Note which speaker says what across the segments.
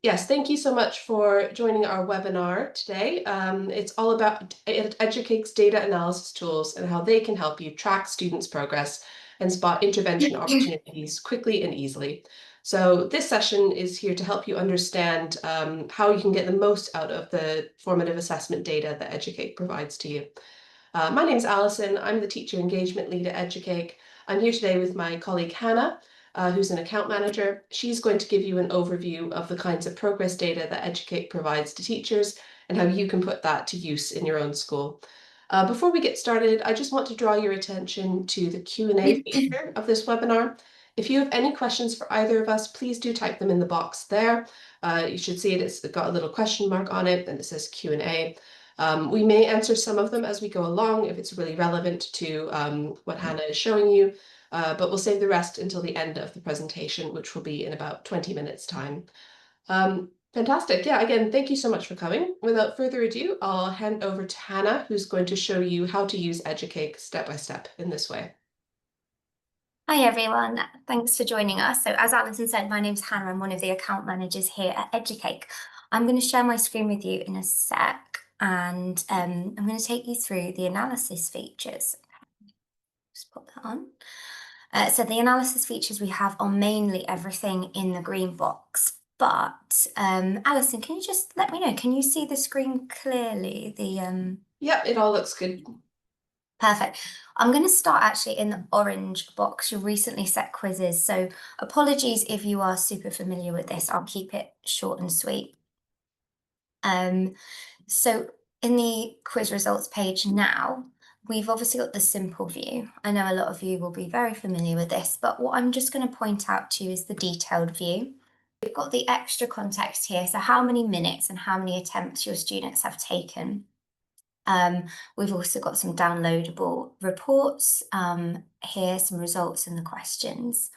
Speaker 1: Yes, thank you so much for joining our webinar today. It's all about Educake's data analysis tools and how they can help you track students' progress and spot intervention opportunities quickly and easily. So this session is here to help you understand how you can get the most out of the formative assessment data that Educake provides to you. My name is Alison. I'm the Teacher Engagement Lead at Educake. I'm here today with my colleague Hannah, who's an account manager. She's going to give you an overview of the kinds of progress data that Educate provides to teachers and how you can put that to use in your own school. Before we get started, I just want to draw your attention to the Q&A feature of this webinar. If you have any questions for either of us, please do type them in the box there. You should see it's got a little question mark on it and it says Q&A. We may answer some of them as we go along if it's really relevant to what Hannah is showing you, but we'll save the rest until the end of the presentation, which will be in about 20 minutes time. Fantastic. Yeah, again, thank you so much for coming. Without further ado, I'll hand over to Hannah, who's going to show you how to use Educake step by step in this way.
Speaker 2: Hi everyone, thanks for joining us. So as Alison said, my name's Hannah. I'm one of the account managers here at Educake. I'm going to share my screen with you in a sec, and I'm going to take you through the analysis features. Just put that on. So the analysis features we have are mainly everything in the green box. But Alison, can you just let me know, can you see the screen clearly?
Speaker 1: Yeah, it all looks good.
Speaker 2: Perfect. I'm going to start actually in the orange box, your recently set quizzes. So apologies if you are super familiar with this. I'll keep it short and sweet. So in the quiz results page now, we've obviously got the simple view. I know a lot of you will be very familiar with this, but what I'm just going to point out to you is the detailed view. We've got the extra context here. So how many minutes and how many attempts your students have taken. We've also got some downloadable reports here, some results and the questions.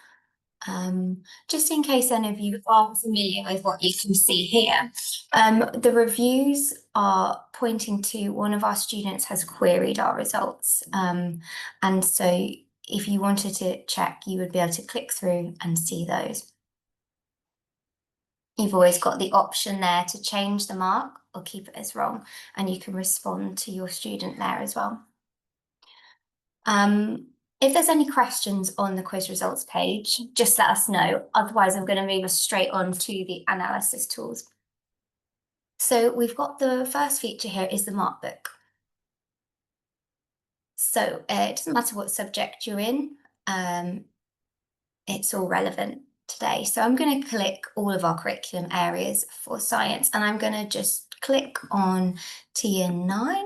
Speaker 2: Just in case any of you are familiar with what you can see here, the reviews are pointing to one of our students has queried our results. And so if you wanted to check, you would be able to click through and see those. You've always got the option there to change the mark or keep it as wrong, and you can respond to your student there as well. If there's any questions on the quiz results page, just let us know. Otherwise, I'm going to move us straight on to the analysis tools. So we've got the first feature here is the mark book. So it doesn't matter what subject you're in, it's all relevant today. So I'm going to click all of our curriculum areas for science, and I'm going to just click on TN9,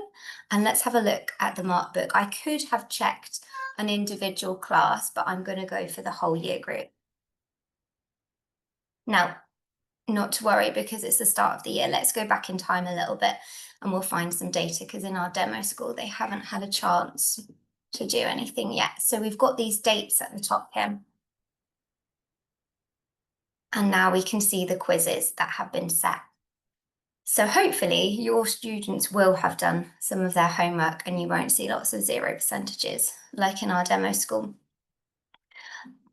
Speaker 2: and let's have a look at the mark book. I could have checked an individual class, but I'm going to go for the whole year group. Now, not to worry because it's the start of the year. Let's go back in time a little bit and we'll find some data, because in our demo school, they haven't had a chance to do anything yet. So we've got these dates at the top here. And now we can see the quizzes that have been set. So hopefully your students will have done some of their homework and you won't see lots of 0% like in our demo school.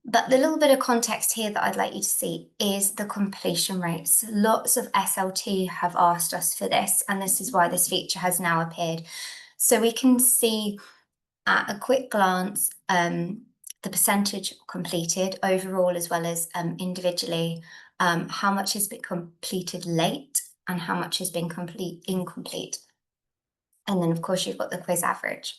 Speaker 2: But the little bit of context here that I'd like you to see is the completion rates. Lots of SLT have asked us for this, and this is why this feature has now appeared. So we can see at a quick glance the percentage completed overall as well as individually, how much has been completed late and how much has been incomplete. And then of course you've got the quiz average.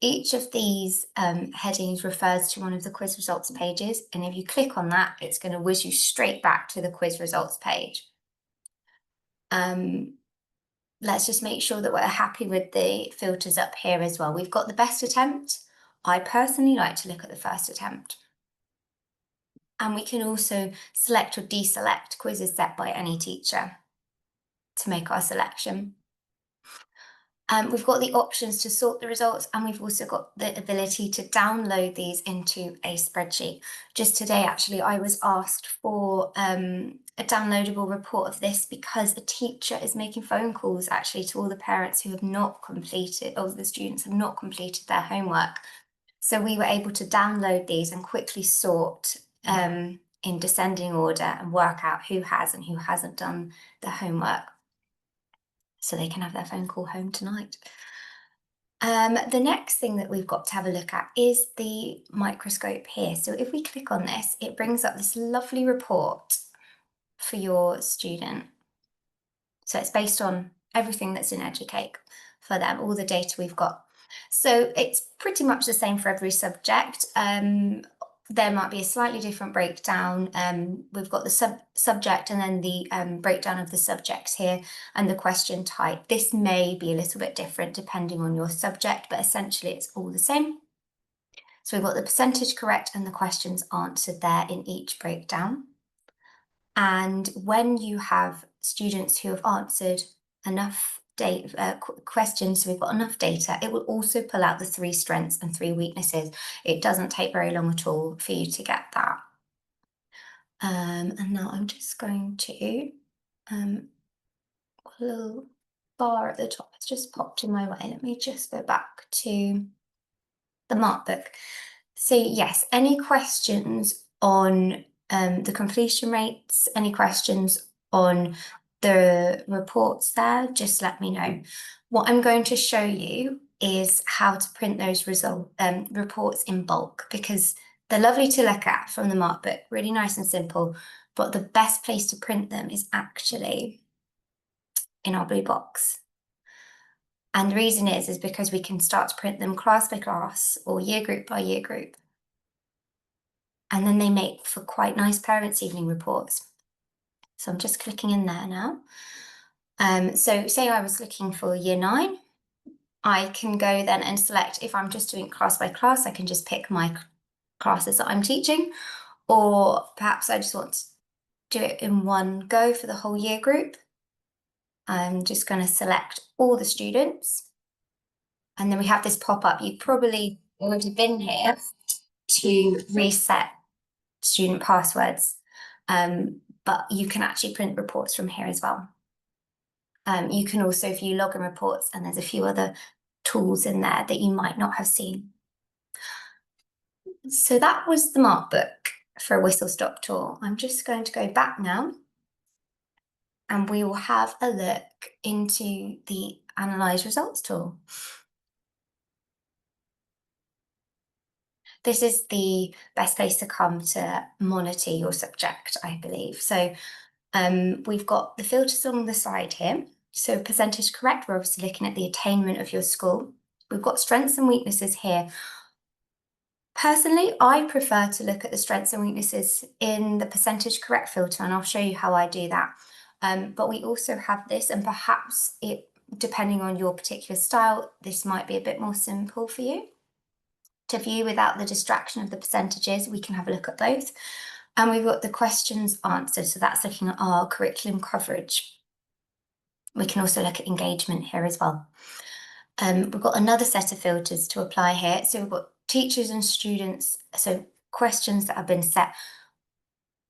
Speaker 2: Each of these headings refers to one of the quiz results pages, and if you click on that, it's going to whiz you straight back to the quiz results page. Let's just make sure that we're happy with the filters up here as well. We've got the best attempt. I personally like to look at the first attempt. And we can also select or deselect quizzes set by any teacher to make our selection. We've got the options to sort the results, and we've also got the ability to download these into a spreadsheet. Just today, actually, I was asked for a downloadable report of this because a teacher is making phone calls actually to all the parents who have not completed, or the students have not completed their homework. So we were able to download these and quickly sort in descending order and work out who has and who hasn't done their homework, so they can have their phone call home tonight. The next thing that we've got to have a look at is the microscope here. So if we click on this, it brings up this lovely report for your student. So it's based on everything that's in Educake for them, all the data we've got. So it's pretty much the same for every subject. There might be a slightly different breakdown. We've got the subject and then the breakdown of the subjects here and the question type. This may be a little bit different depending on your subject, but essentially it's all the same. So we've got the percentage correct and the questions answered there in each breakdown. And when you have students who have answered enough questions, so we've got enough data, it will also pull out the 3 strengths and 3 weaknesses. It doesn't take very long at all for you to get that. And now I'm just going to, a little bar at the top has just popped in my way. Let me just go back to the mark book. So yes, any questions on the completion rates, any questions on the reports there, just let me know. What I'm going to show you is how to print those reports in bulk, because they're lovely to look at from the mark book, really nice and simple, but the best place to print them is actually in our blue box. And the reason is because we can start to print them class by class or year group by year group. And then they make for quite nice parents' evening reports. So I'm just clicking in there now. So say I was looking for year 9, I can go then and select, if I'm just doing class by class, I can just pick my classes that I'm teaching, or perhaps I just want to do it in one go for the whole year group. I'm just going to select all the students. And then we have this pop up. You've probably already been here to reset student passwords, but you can actually print reports from here as well. You can also view login reports, and there's a few other tools in there that you might not have seen. So that was the mark book for a whistle stop tour. I'm just going to go back now, and we will have a look into the Analyze Results tool. This is the best place to come to monitor your subject, I believe. So we've got the filters on the side here. So percentage correct, we're obviously looking at the attainment of your school. We've got strengths and weaknesses here. Personally, I prefer to look at the strengths and weaknesses in the percentage correct filter, and I'll show you how I do that. But we also have this, and perhaps depending on your particular style, this might be a bit more simple for you to view without the distraction of the percentages. We can have a look at both. And we've got the questions answered, so that's looking at our curriculum coverage. We can also look at engagement here as well. We've got another set of filters to apply here. So we've got teachers and students, so questions that have been set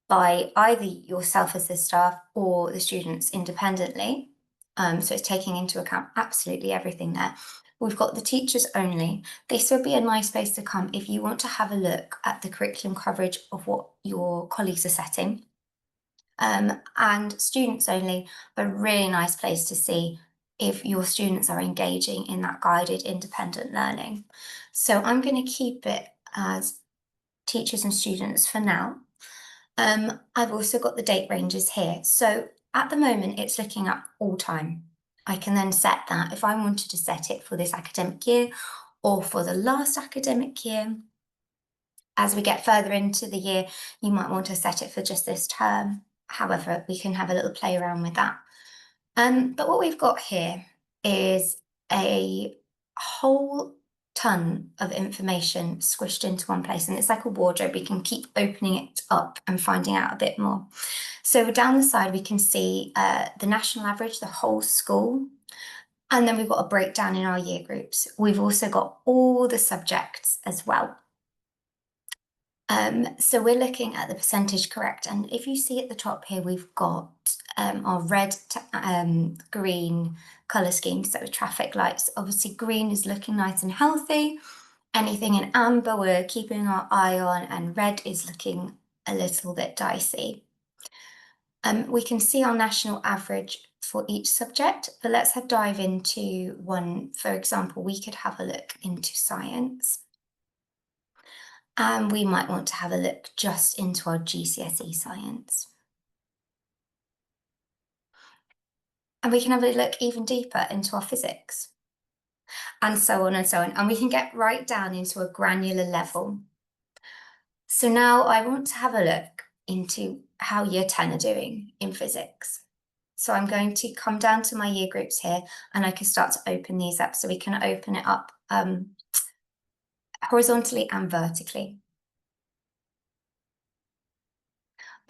Speaker 2: by either yourself as the staff or the students independently. So it's taking into account absolutely everything there. We've got the teachers only. This would be a nice place to come if you want to have a look at the curriculum coverage of what your colleagues are setting. And students only, a really nice place to see if your students are engaging in that guided independent learning. So I'm going to keep it as teachers and students for now. I've also got the date ranges here. So at the moment, it's looking at all time. I can then set that if I wanted to set it for this academic year or for the last academic year. As we get further into the year, you might want to set it for just this term. However, we can have a little play around with that. But what we've got here is a whole ton of information squished into one place, and it's like a wardrobe. We can keep opening it up and finding out a bit more. So down the side, we can see the national average, the whole school, and then we've got a breakdown in our year groups. We've also got all the subjects as well. So we're looking at the percentage correct, and if you see at the top here, we've got our red to green colour scheme, so traffic lights. Obviously green is looking nice and healthy. Anything in amber we're keeping our eye on, and red is looking a little bit dicey. We can see our national average for each subject, but let's dive into one. For example, we could have a look into science. And we might want to have a look just into our GCSE science. And we can have a look even deeper into our physics. And so on and so on. And we can get right down into a granular level. So now I want to have a look into how year 10 are doing in physics. So I'm going to come down to my year groups here, and I can start to open these up. So we can open it up horizontally and vertically.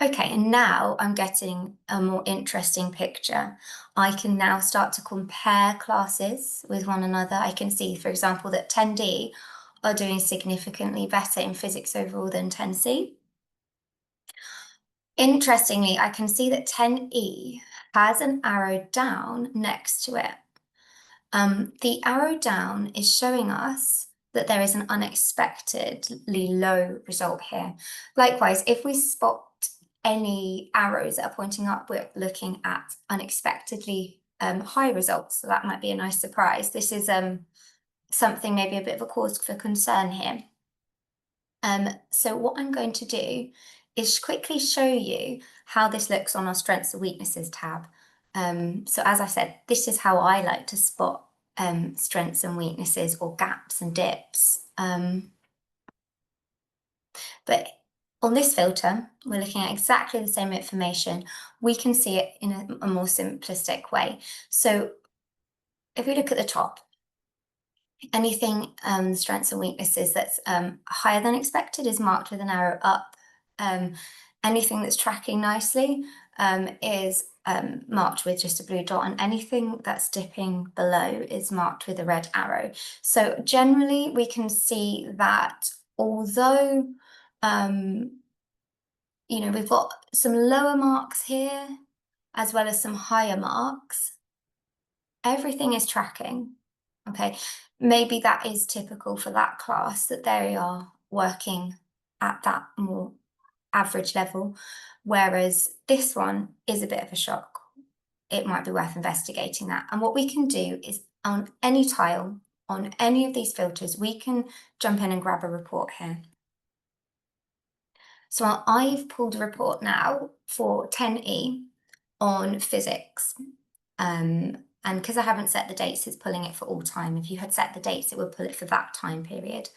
Speaker 2: Okay, and now I'm getting a more interesting picture. I can now start to compare classes with one another. I can see, for example, that 10D are doing significantly better in physics overall than 10C. Interestingly, I can see that 10E has an arrow down next to it. The arrow down is showing us that there is an unexpectedly low result here. Likewise, if we spot any arrows that are pointing up, we're looking at unexpectedly high results. So that might be a nice surprise. This is something maybe a bit of a cause for concern here. So what I'm going to do is quickly show you how this looks on our strengths and weaknesses tab. So as I said, this is how I like to spot strengths and weaknesses or gaps and dips. But on this filter, we're looking at exactly the same information. We can see it in a more simplistic way. So if we look at the top, anything strengths and weaknesses that's higher than expected is marked with an arrow up. Anything that's tracking nicely is marked with just a blue dot, and anything that's dipping below is marked with a red arrow. So generally we can see that although we've got some lower marks here as well as some higher marks, everything is tracking. Okay, maybe that is typical for that class, that they are working at that more average level, whereas this one is a bit of a shock. It might be worth investigating that. And what we can do is on any tile, on any of these filters, we can jump in and grab a report here. So I've pulled a report now for 10E on physics. And because I haven't set the dates, it's pulling it for all time. If you had set the dates, it would pull it for that time period.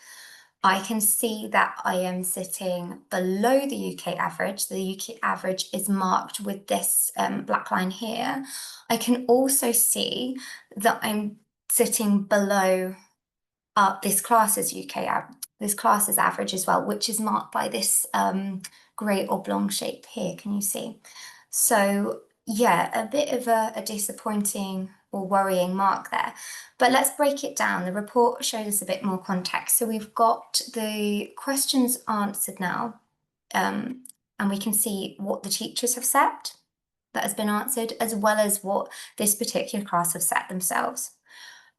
Speaker 2: I can see that I am sitting below the UK average. The UK average is marked with this black line here. I can also see that I'm sitting below this class's average as well, which is marked by this grey oblong shape here. Can you see? So yeah, a bit of a disappointing or worrying mark there. But let's break it down. The report shows us a bit more context. So we've got the questions answered now, and we can see what the teachers have set that has been answered, as well as what this particular class have set themselves.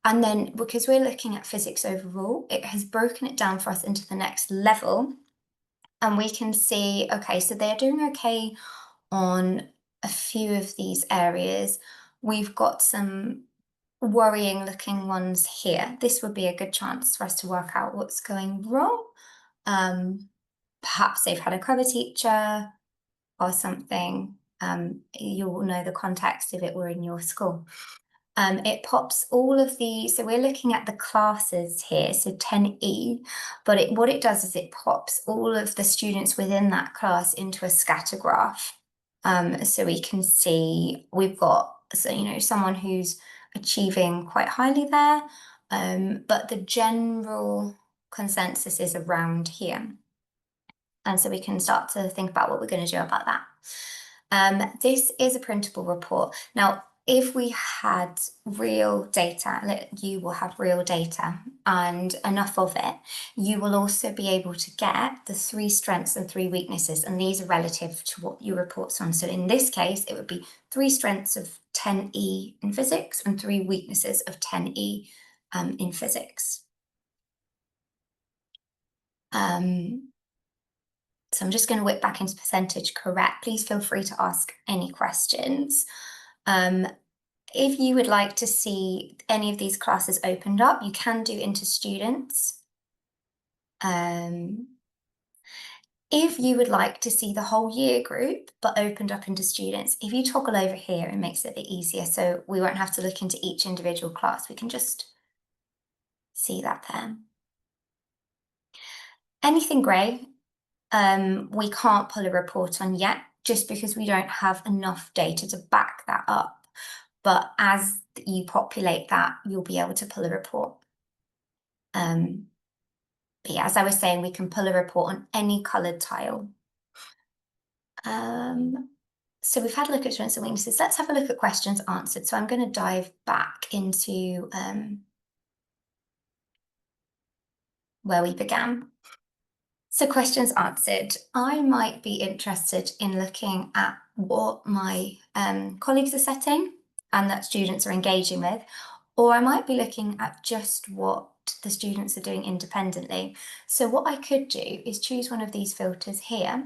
Speaker 2: And then because we're looking at physics overall, it has broken it down for us into the next level. And we can see, okay, so they're doing okay on a few of these areas. We've got some worrying looking ones here. This would be a good chance for us to work out what's going wrong. Perhaps they've had a cover teacher or something. You'll know the context if it were in your school. It pops all of the, so we're looking at the classes here, so 10E, but what it does is it pops all of the students within that class into a scatter graph. So we can see we've got, someone who's achieving quite highly there, but the general consensus is around here. And so we can start to think about what we're going to do about that. This is a printable report. Now, if we had real data, you will have real data and enough of it, you will also be able to get the 3 strengths and 3 weaknesses, and these are relative to what your report's on. So in this case, it would be 3 strengths of 10E in physics and 3 weaknesses of 10E in physics. So I'm just going to whip back into percentage correct. Please feel free to ask any questions. If you would like to see any of these classes opened up, you can do into students. If you would like to see the whole year group, but opened up into students, if you toggle over here, it makes it a bit easier. So we won't have to look into each individual class. We can just see that there. Anything grey, we can't pull a report on yet, just because we don't have enough data to back that up. But as you populate that, you'll be able to pull a report. But yeah, as I was saying, we can pull a report on any coloured tile. So we've had a look at strengths and weaknesses. Let's have a look at questions answered. So I'm going to dive back into where we began. So questions answered. I might be interested in looking at what my colleagues are setting and that students are engaging with, or I might be looking at just what the students are doing independently. So what I could do is choose one of these filters here.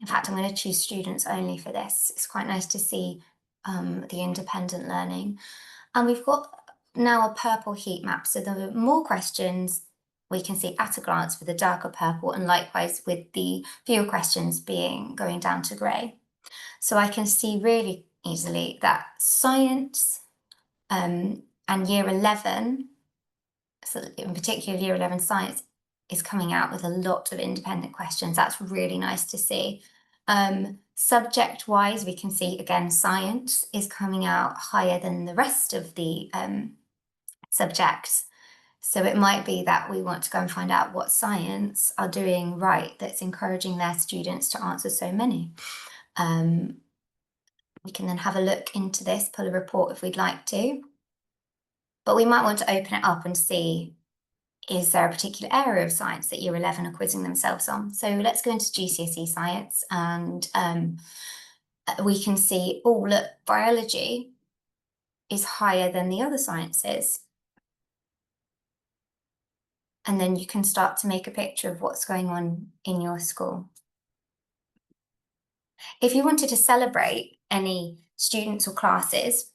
Speaker 2: In fact, I'm going to choose students only for this. It's quite nice to see the independent learning. And we've got now a purple heat map. So the more questions we can see at a glance with the darker purple, and likewise with the fewer questions going down to grey. So I can see really easily that science and year 11, so in particular year 11 science, is coming out with a lot of independent questions. That's really nice to see. Subject wise, we can see again science is coming out higher than the rest of the subjects. So it might be that we want to go and find out what science are doing right that's encouraging their students to answer so many. We can then have a look into this, pull a report if we'd like to. But we might want to open it up and see, is there a particular area of science that year 11 are quizzing themselves on? So let's go into GCSE science, and we can see, oh, look, biology is higher than the other sciences. And then you can start to make a picture of what's going on in your school. If you wanted to celebrate any students or classes,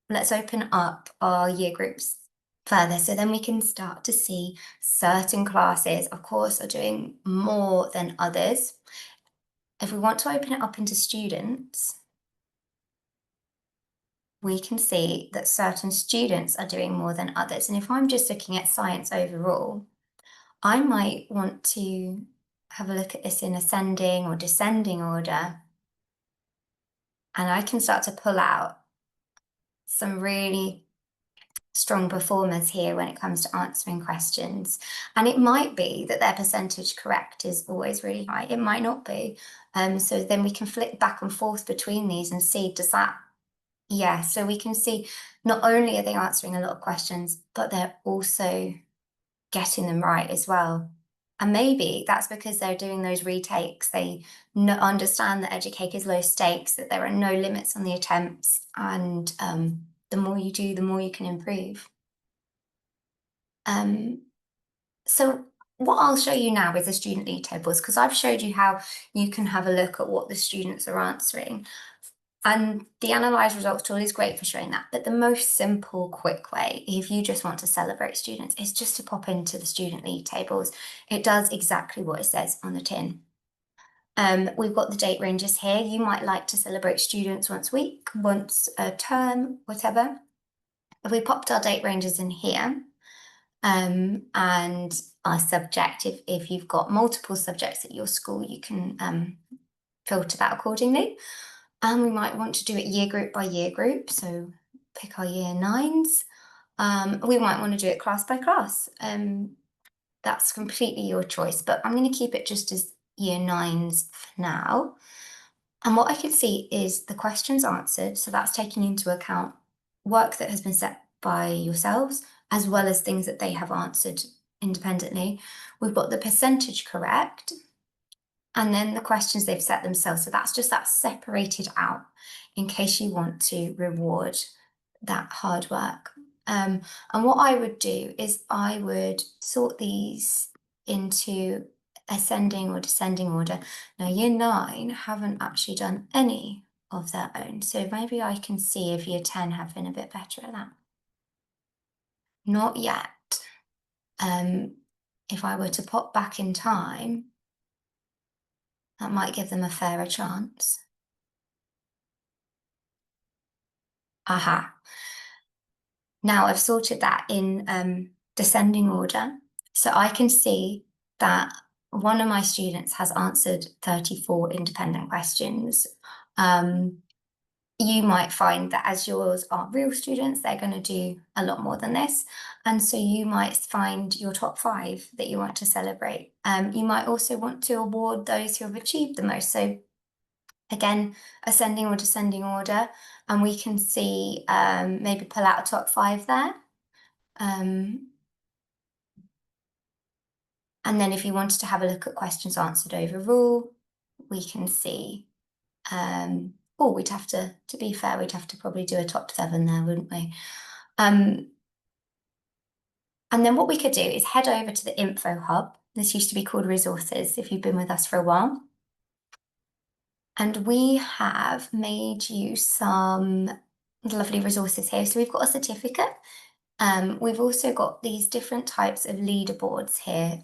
Speaker 2: let's open up our year groups further. So then we can start to see certain classes, of course, are doing more than others. If we want to open it up into students, we can see that certain students are doing more than others. And if I'm just looking at science overall, I might want to have a look at this in ascending or descending order. And I can start to pull out some really strong performers here when it comes to answering questions. And it might be that their percentage correct is always really high. It might not be. So then we can flip back and forth between these and see, does that, yeah. So we can see not only are they answering a lot of questions, but they're also getting them right as well. And maybe that's because they're doing those retakes. They understand that Educake is low stakes, that there are no limits on the attempts, and the more you do, the more you can improve. So what I'll show you now is the student league tables, because I've showed you how you can have a look at what the students are answering. And the Analyze Results tool is great for showing that. But the most simple, quick way, if you just want to celebrate students, is just to pop into the student league tables. It does exactly what it says on the tin. We've got the date ranges here. You might like to celebrate students once a week, once a term, whatever. If we popped our date ranges in here, and our subject, if you've got multiple subjects at your school, you can filter that accordingly. And we might want to do it year group by year group. So pick our year 9s. We might want to do it class by class. That's completely your choice, but I'm going to keep it just as year 9s for now. And what I can see is the questions answered. So that's taking into account work that has been set by yourselves, as well as things that they have answered independently. We've got the percentage correct, and then the questions they've set themselves. So that's just that separated out in case you want to reward that hard work. And what I would do is I would sort these into ascending or descending order. Now, year 9 haven't actually done any of their own. So maybe I can see if year 10 have been a bit better at that. Not yet. If I were to pop back in time, that might give them a fairer chance. Aha. Now I've sorted that in descending order. So I can see that one of my students has answered 34 independent questions. You might find that as yours are real students, they're going to do a lot more than this. And so you might find your top 5 that you want to celebrate. You might also want to award those who have achieved the most. So again, ascending or descending order, and we can see maybe pull out a top 5 there. And then if you wanted to have a look at questions answered overall, we can see, we'd have to be fair, we'd have to probably do a top 7 there, wouldn't we? And then what we could do is head over to the info hub. This used to be called resources if you've been with us for a while. And we have made you some lovely resources here. So we've got a certificate. We've also got these different types of leaderboards here.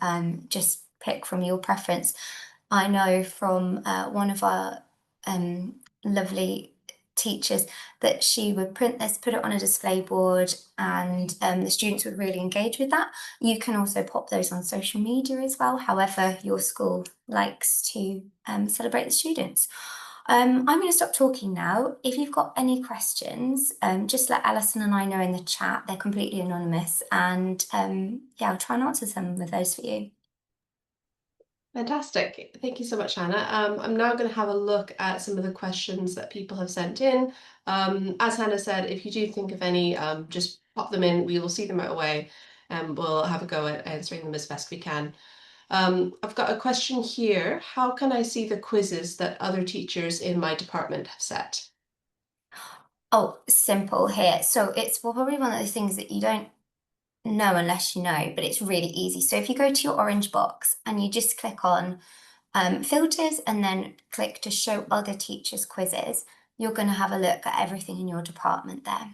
Speaker 2: Just pick from your preference. I know from one of our lovely teachers that she would print this, put it on a display board, and the students would really engage with that. You can also pop those on social media as well, however your school likes to celebrate the students. I'm going to stop talking now. If you've got any questions, just let Alison and I know in the chat. They're completely anonymous, and yeah, I'll try and answer some of those for you.
Speaker 1: Fantastic. Thank you so much, Hannah. I'm now going to have a look at some of the questions that people have sent in. As Hannah said, if you do think of any, just pop them in. We will see them right away, and we'll have a go at answering them as best we can. I've got a question here. How can I see the quizzes that other teachers in my department have set?
Speaker 2: Oh, simple here. So it's probably one of those things that you don't know unless you know, but it's really easy. So if you go to your orange box and you just click on filters and then click to show other teachers' quizzes, you're going to have a look at everything in your department there.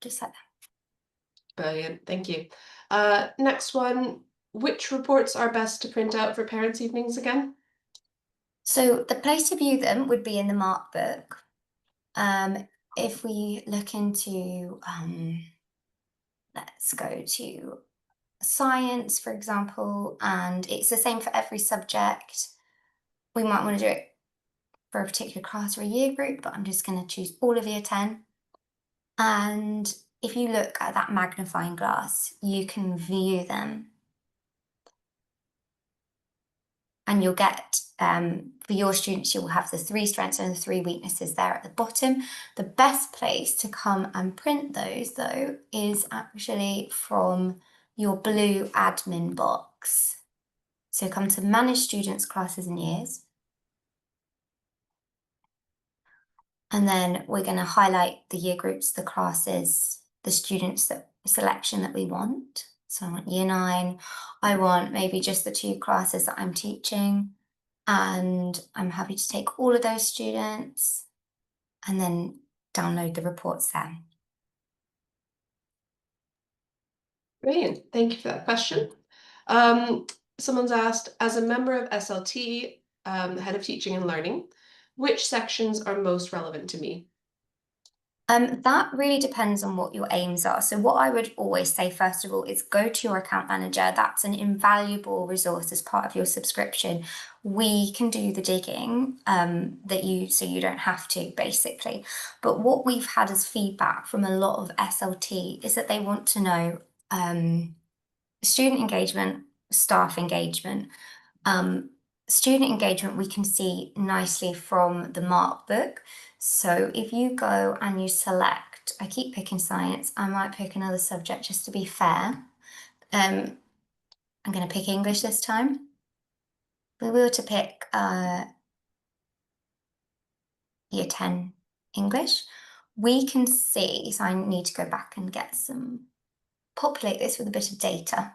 Speaker 2: Just like that.
Speaker 1: Brilliant. Thank you. Next one. Which reports are best to print out for parents' evenings again?
Speaker 2: So the place to view them would be in the mark book. If we look into, let's go to science, for example, and it's the same for every subject. We might want to do it for a particular class or a year group, but I'm just going to choose all of year 10. And if you look at that magnifying glass, you can view them. And you'll get, for your students, you'll have the 3 strengths and the 3 weaknesses there at the bottom. The best place to come and print those, though, is actually from your blue admin box. So come to Manage Students, Classes and Years. And then we're going to highlight the year groups, the classes, the students selection that we want. So I want year 9. I want maybe just the 2 classes that I'm teaching. And I'm happy to take all of those students and then download the reports there.
Speaker 1: Brilliant. Thank you for that question. Someone's asked, as a member of SLT, Head of Teaching and Learning, which sections are most relevant to me?
Speaker 2: That really depends on what your aims are. So what I would always say, first of all, is go to your account manager. That's an invaluable resource as part of your subscription. We can do the digging so you don't have to, basically. But what we've had as feedback from a lot of SLT is that they want to know student engagement, staff engagement. Student engagement we can see nicely from the mark book. So if you go and you select, I keep picking science, I might pick another subject just to be fair. I'm going to pick English this time. If we were to pick year 10 English, we can see, so I need to go back and get populate this with a bit of data.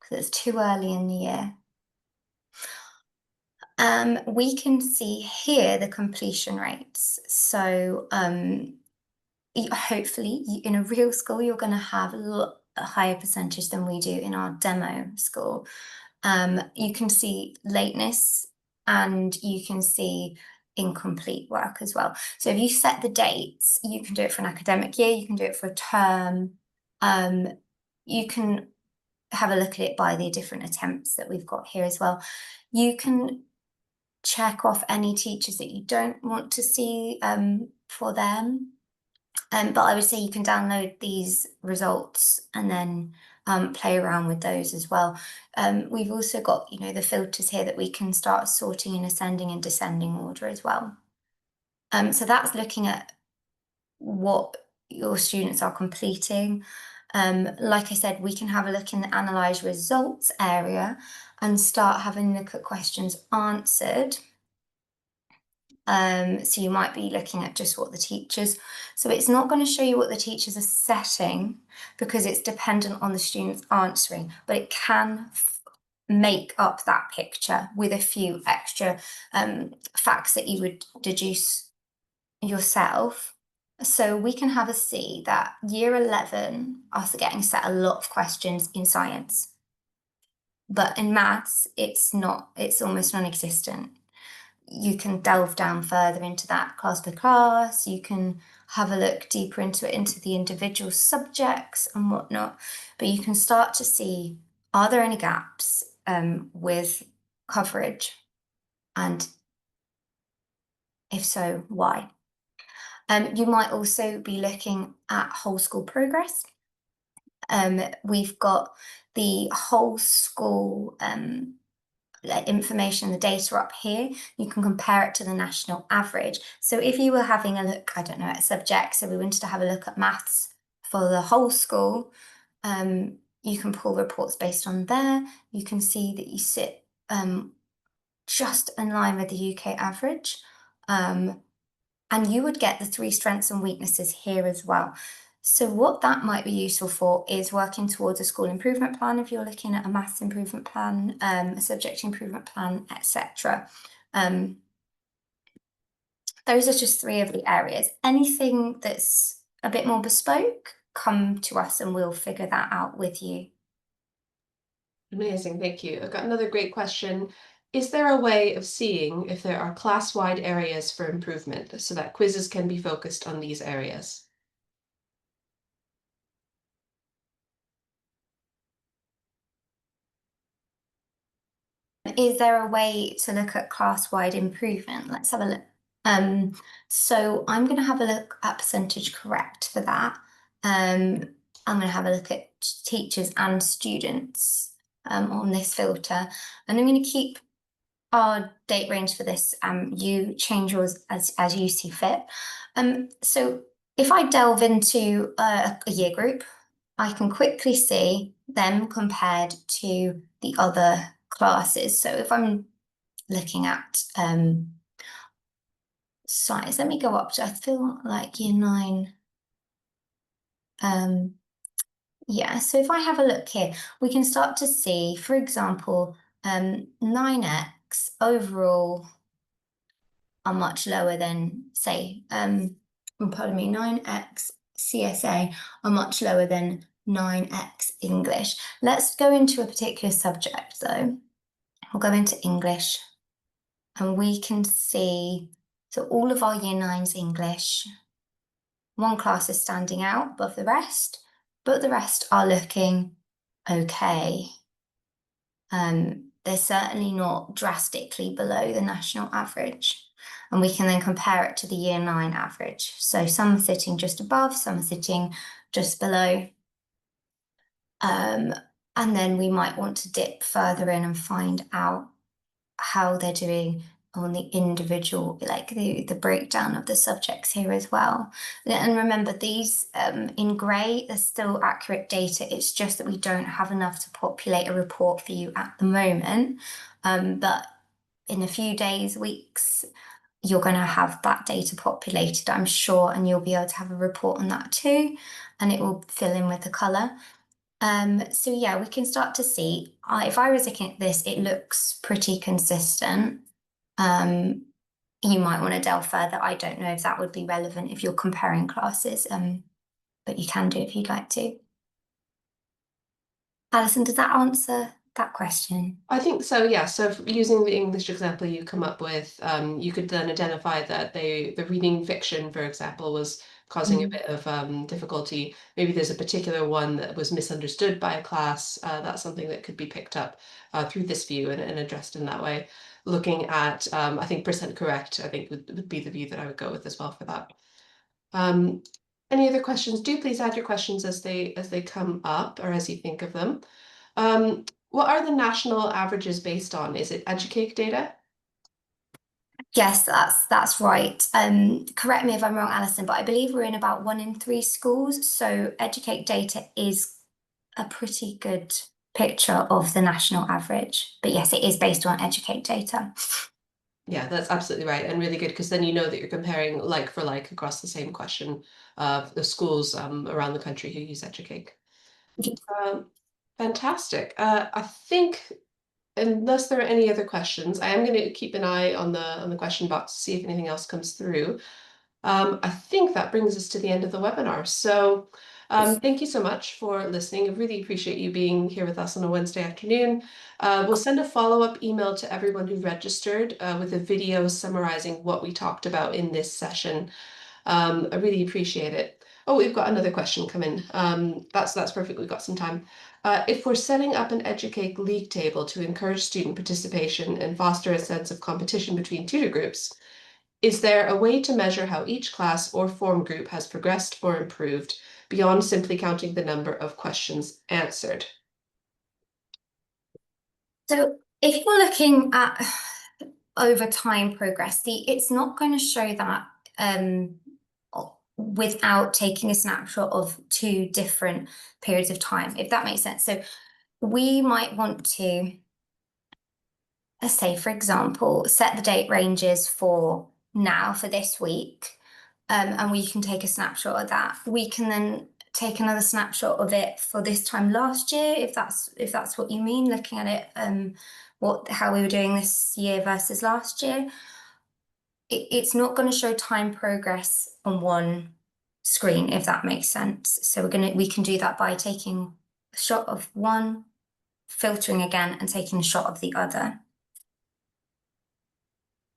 Speaker 2: because it's too early in the year. We can see here the completion rates. So hopefully in a real school, you're going to have a higher percentage than we do in our demo school. You can see lateness and you can see incomplete work as well. So if you set the dates, you can do it for an academic year, you can do it for a term. You can have a look at it by the different attempts that we've got here as well. You can check off any teachers that you don't want to see for them. But I would say you can download these results and then play around with those as well. We've also got, the filters here that we can start sorting in ascending and descending order as well. So that's looking at what your students are completing. Like I said, we can have a look in the analyze results area and start having a look at questions answered. So you might be looking at just what the teachers, so it's not going to show you what the teachers are setting because it's dependent on the students answering, but it can make up that picture with a few extra facts that you would deduce yourself. So we can have a see that year 11 are getting set a lot of questions in science, but in maths, it's almost non-existent. You can delve down further into that class by class. You can have a look deeper into it, into the individual subjects and whatnot. But you can start to see, are there any gaps with coverage? And if so, why? You might also be looking at whole school progress. We've got the whole school information, the data up here. You can compare it to the national average. So if you were having a look, I don't know, at a subject, so we wanted to have a look at maths for the whole school, you can pull reports based on there. You can see that you sit just in line with the UK average. And you would get the 3 strengths and weaknesses here as well. So what that might be useful for is working towards a school improvement plan if you're looking at a maths improvement plan, a subject improvement plan, etc. Those are just 3 of the areas. Anything that's a bit more bespoke, come to us and we'll figure that out with you.
Speaker 1: Amazing, thank you. I've got another great question. Is there a way of seeing if there are class-wide areas for improvement so that quizzes can be focused on these areas?
Speaker 2: Is there a way to look at class-wide improvement? Let's have a look. So I'm going to have a look at percentage correct for that. I'm going to have a look at teachers and students on this filter, and I'm going to keep our date range for this. You change yours as you see fit. So if I delve into a year group, I can quickly see them compared to the other classes. So if I'm looking at size, let me go up to, I feel like year 9. Yeah, so if I have a look here, we can start to see, for example, 9x overall are much lower than, say, pardon me, 9x CSA are much lower than 9x English. Let's go into a particular subject though. We'll go into English and we can see, so all of our year 9's English, one class is standing out above the rest, but the rest are looking okay. They're certainly not drastically below the national average. And we can then compare it to the year 9 average. So some are sitting just above, some are sitting just below. And then we might want to dip further in and find out how they're doing on the individual, like the breakdown of the subjects here as well. And remember, these in grey, they're still accurate data. It's just that we don't have enough to populate a report for you at the moment. But in a few days, weeks, you're going to have that data populated, I'm sure, and you'll be able to have a report on that too, and it will fill in with the colour. So yeah, we can start to see, if I was looking at this, it looks pretty consistent. You might want to delve further. I don't know if that would be relevant if you're comparing classes, but you can do if you'd like to. Alison, does that answer that question?
Speaker 1: I think so, yeah. So using the English example you come up with, you could then identify that the reading fiction, for example, was causing a
Speaker 2: Mm.
Speaker 1: bit of difficulty. Maybe there's a particular one that was misunderstood by a class. That's something that could be picked up through this view and addressed in that way. Looking at, I think percent correct, I think would be the view that I would go with as well for that. Um, any other questions? Do please add your questions as they come up or as you think of them. What are the national averages based on? Is it Educake data?
Speaker 2: Yes, that's right. Correct me if I'm wrong, Alison, but I believe we're in about 1 in 3 schools. So Educate data is a pretty good picture of the national average. But yes, it is based on Educate data.
Speaker 1: Yeah, that's absolutely right, and really good because then you know that you're comparing like for like across the same question of the schools around the country who use Educake. Um, fantastic. I think unless there are any other questions, I am going to keep an eye on the question box to see if anything else comes through. I think that brings us to the end of the webinar. So thank you so much for listening. I really appreciate you being here with us on a Wednesday afternoon. We'll send a follow-up email to everyone who registered with a video summarizing what we talked about in this session. I really appreciate it. Oh, we've got another question come in. That's perfect. We've got some time. If we're setting up an Educake league table to encourage student participation and foster a sense of competition between tutor groups, is there a way to measure how each class or form group has progressed or improved beyond simply counting the number of questions answered?
Speaker 2: So if you're looking at over time progress, it's not going to show that without taking a snapshot of 2 different periods of time, if that makes sense. So we might want to, let's say, for example, set the date ranges for now for this week, and we can take a snapshot of that. We can then take another snapshot of it for this time last year, if that's what you mean, looking at it, how we were doing this year versus last year. It's not going to show time progress on one screen, if that makes sense. So we can do that by taking a shot of one, filtering again, and taking a shot of the other.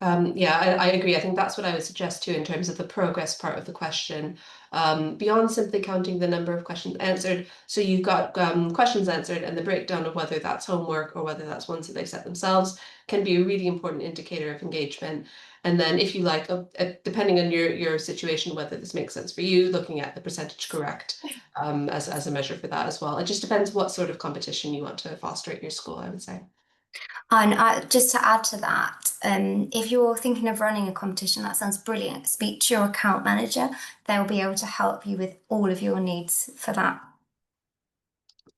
Speaker 1: Yeah, I agree. I think that's what I would suggest too in terms of the progress part of the question. Beyond simply counting the number of questions answered, so you've got questions answered and the breakdown of whether that's homework or whether that's ones that they've set themselves can be a really important indicator of engagement. And then if you like, depending on your situation, whether this makes sense for you, looking at the percentage correct as a measure for that as well. It just depends what sort of competition you want to foster at your school, I would say.
Speaker 2: And just to add to that, if you're thinking of running a competition, that sounds brilliant. Speak to your account manager. They'll be able to help you with all of your needs for that.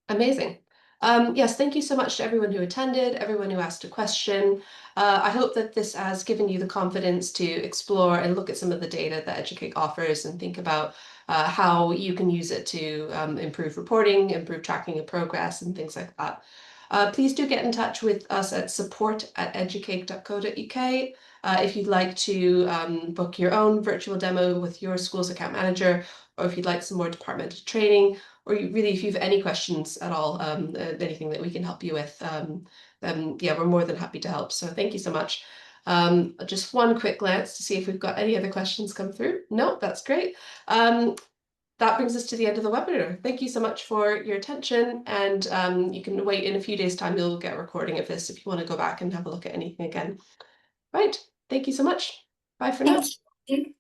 Speaker 1: Amazing. Yes, thank you so much to everyone who attended, everyone who asked a question. I hope that this has given you the confidence to explore and look at some of the data that Educate offers and think about how you can use it to improve reporting, improve tracking of progress, and things like that. Please do get in touch with us at support@educake.co.uk if you'd like to book your own virtual demo with your school's account manager, or if you'd like some more departmental training, or really if you have any questions at all, anything that we can help you with, then yeah, we're more than happy to help. So thank you so much. Just one quick glance to see if we've got any other questions come through. No, that's great. That brings us to the end of the webinar. Thank you so much for your attention, and you can wait in a few days' time. You'll get a recording of this if you want to go back and have a look at anything again. Right, thank you so much. Bye for now.
Speaker 2: Thank you.